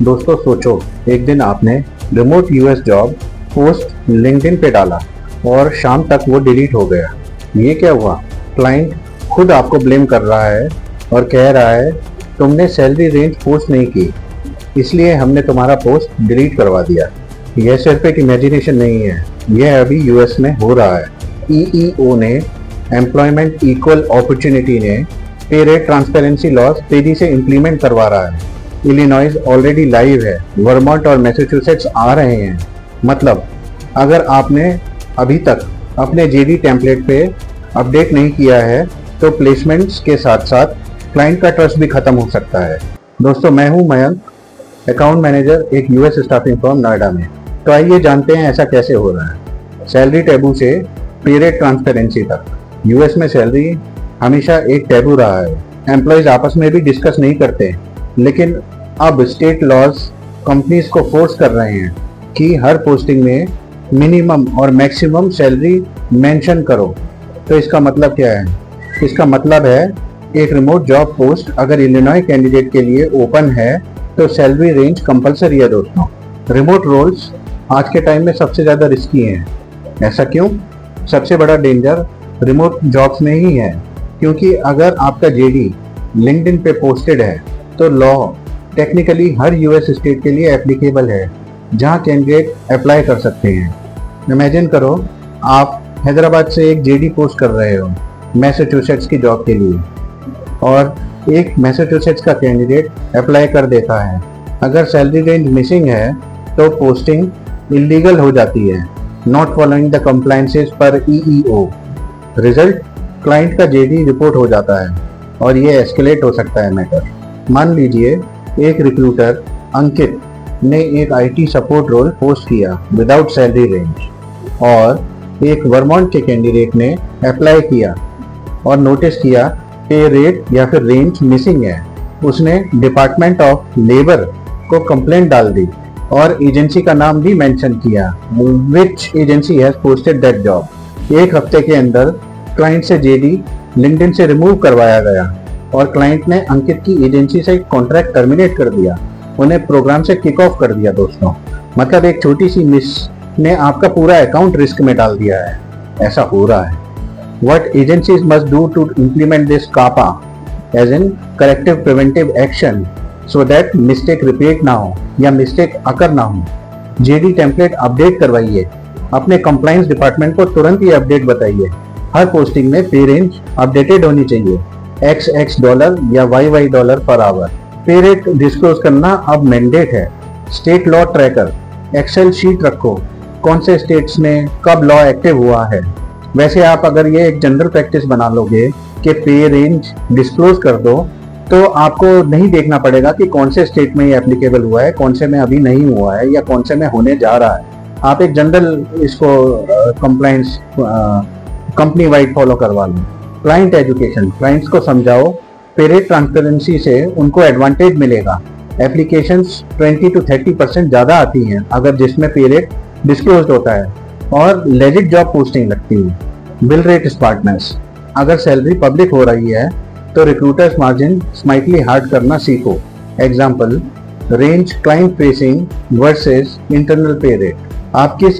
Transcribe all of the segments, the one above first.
दोस्तों सोचो, एक दिन आपने remote US job post LinkedIn पे डाला और शाम तक वो डिलीट हो गया। ये क्या हुआ? क्लाइंट खुद आपको ब्लेम कर रहा है और कह रहा है तुमने सैलरी रेंज पोस्ट नहीं की, इसलिए हमने तुम्हारा पोस्ट डिलीट करवा दिया। यह सिर्फ एक इमेजिनेशन नहीं है, यह अभी यूएस में हो रहा है। ईईओ ने, एम्प्लॉयमेंट इक्वल अपॉर्चुनिटी ने पे रेट ट्रांसपेरेंसी लॉज तेजी से इम्प्लीमेंट करवा रहा है। इलिनॉइस ऑलरेडी लाइव है, वर्मोंट और मैसेच्यूसेट्स आ रहे हैं। मतलब अगर आपने अभी तक अपने जेडी टेम्पलेट पे अपडेट नहीं किया है तो प्लेसमेंट्स के साथ साथ क्लाइंट का ट्रस्ट भी खत्म हो सकता है। दोस्तों, मैं हूं मयंक, अकाउंट मैनेजर एक यूएस स्टाफिंग फर्म नोएडा में। तो आइए जानते हैं ऐसा कैसे हो रहा है। सैलरी टैबू से पे रेट ट्रांसपेरेंसी तक यूएस में सैलरी हमेशा एक टैबू रहा है। एम्प्लॉयज आपस में भी डिस्कस नहीं करते, लेकिन अब स्टेट लॉज कंपनीज को फोर्स कर रहे हैं कि हर पोस्टिंग में मिनिमम और मैक्सिमम सैलरी मेंशन करो। तो इसका मतलब क्या है? इसका मतलब है एक रिमोट जॉब पोस्ट अगर इलिनॉय कैंडिडेट के लिए ओपन है तो सैलरी रेंज कंपलसरी है। दोस्तों, रिमोट रोल्स आज के टाइम में सबसे ज़्यादा रिस्की हैं। ऐसा क्यों? सबसे बड़ा डेंजर रिमोट जॉब्स में ही है, क्योंकि अगर आपका जेडी लिंक्डइन पे पोस्टेड है तो लॉ टेक्निकली हर यूएस स्टेट के लिए एप्लीकेबल है जहां कैंडिडेट अप्लाई कर सकते हैं। इमेजिन करो, आप हैदराबाद से एक जेडी पोस्ट कर रहे हो मैसेच्यूसेट्स की जॉब के लिए, और एक मैसेच्यूसेट्स का कैंडिडेट अप्लाई कर देता है। अगर सैलरी रेंज मिसिंग है तो पोस्टिंग इलीगल हो जाती है, नॉट फॉलोइंग द कंप्लायंसेस पर ईईओ। रिजल्ट, क्लाइंट का जेडी रिपोर्ट हो जाता है और ये एस्केलेट हो सकता है मैटर। मान लीजिए एक रिक्रूटर अंकित ने एक आईटी सपोर्ट रोल पोस्ट किया विदाउट सैलरी रेंज, और एक वर्मोंट के कैंडिडेट ने अप्लाई किया और नोटिस किया पे रेट या फिर रेंज मिसिंग है। उसने डिपार्टमेंट ऑफ लेबर को कंप्लेंट डाल दी और एजेंसी का नाम भी मेंशन किया, which agency has posted that job. एक हफ्ते के अंदर क्लाइंट से जेडी लिंक्डइन से रिमूव करवाया गया और क्लाइंट ने अंकित की एजेंसी से कॉन्ट्रैक्ट टर्मिनेट कर दिया, उन्हें प्रोग्राम से किक ऑफ कर दिया। दोस्तों, मतलब एक छोटी सी मिस ने आपका पूरा अकाउंट रिस्क में डाल दिया है। ऐसा हो रहा है। What agencies must do to implement this CAPA, as in corrective preventive action, so that mistake repeat ना हो या mistake अकर ना हो। जेडी टेम्पलेट अपडेट करवाइए, अपने कंप्लायंस डिपार्टमेंट को तुरंत ही अपडेट बताइए। हर पोस्टिंग में पे रेंज अपडेटेड होनी चाहिए, XX डॉलर या YY dollar per hour. Pay rate disclose करना अब मैंडेट है। State law tracker, excel sheet रखो, कौन से स्टेट्स में कब लॉ एक्टिव हुआ है। वैसे आप अगर ये एक जनरल प्रैक्टिस बना लोगे कि पे रेंज डिस्क्लोज कर दो, तो आपको नहीं देखना पड़ेगा कि कौन से स्टेट में ये एप्लीकेबल हुआ है, कौन से में अभी नहीं हुआ है या कौन से में होने जा रहा है। आप एक जनरल इसको कंप्लायंस कंपनी वाइड फॉलो करवा लो। क्लाइंट एजुकेशन, क्लाइंट्स को समझाओ पे रेट ट्रांसपेरेंसी से उनको एडवांटेज मिलेगा। एप्लीकेशंस 20 to 30% ज़्यादा आती हैं अगर जिसमें पे रेट डिस्क्लोज होता है, और लेजिट जॉब पोस्टिंग लगती है। बिल रेट स्मार्टनेस, अगर सैलरी पब्लिक हो रही है तो रिक्रूटर्स मार्जिन स्माइटली हार्ड करना सीखो। Example, range client facing versus internal पे रेट। आप किस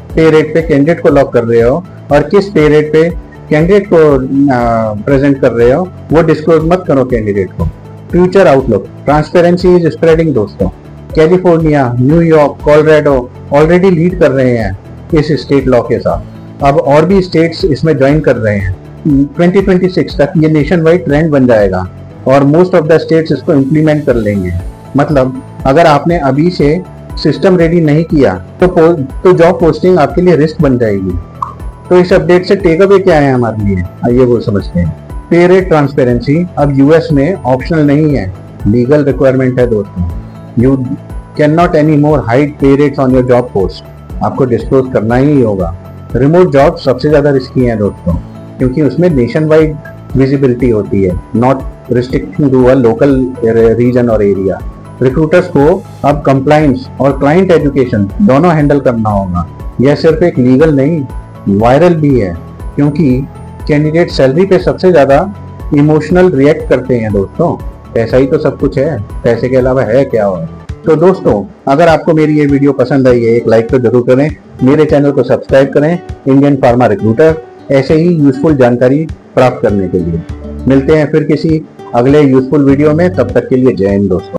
पे रेट पे कैंडिडेट को लॉक कर रहे हो और किस पे रेट पे कैंडिडेट को प्रेजेंट कर रहे हो, वो डिस्क्लोज मत करो कैंडिडेट को। Future outlook, transparency is spreading. दोस्तों, California, New York, Colorado already lead कर रहे हैं इस स्टेट लॉ के साथ। अब और भी स्टेट्स इसमें ज्वाइन कर रहे हैं। 2026 तक ये नेशन वाइड ट्रेंड बन जाएगा और मोस्ट ऑफ द स्टेट्स इसको इम्प्लीमेंट कर लेंगे। मतलब अगर आपने अभी से सिस्टम रेडी नहीं किया तो जॉब पोस्टिंग आपके लिए रिस्क बन जाएगी। तो इस अपडेट से टेक अवे क्या है हमारे लिए, आइए वो समझते हैं। पे रेट ट्रांसपेरेंसी अब यूएस में ऑप्शनल नहीं है, लीगल रिक्वायरमेंट है। दोस्तों, you can not any more hide pay rates on your job post, आपको डिस्क्लोज करना ही होगा। रिमोट जॉब सबसे ज़्यादा रिस्की है दोस्तों, क्योंकि उसमें नेशन वाइड विजिबिलिटी होती है, not restriction to a local region और एरिया। रिक्रूटर्स को अब कंप्लायंस और क्लाइंट एजुकेशन दोनों हैंडल करना होगा। यह सिर्फ एक लीगल नहीं, वायरल भी है, क्योंकि कैंडिडेट सैलरी पे सबसे ज़्यादा इमोशनल रिएक्ट करते हैं दोस्तों। पैसा ही तो सब कुछ है, पैसे के अलावा है क्या और। तो दोस्तों, अगर आपको मेरी ये वीडियो पसंद आई है, एक लाइक तो जरूर करें, मेरे चैनल को सब्सक्राइब करें इंडियन फार्मा रिक्रूटर ऐसे ही यूजफुल जानकारी प्राप्त करने के लिए। मिलते हैं फिर किसी अगले यूजफुल वीडियो में, तब तक के लिए जय हिंद दोस्तों।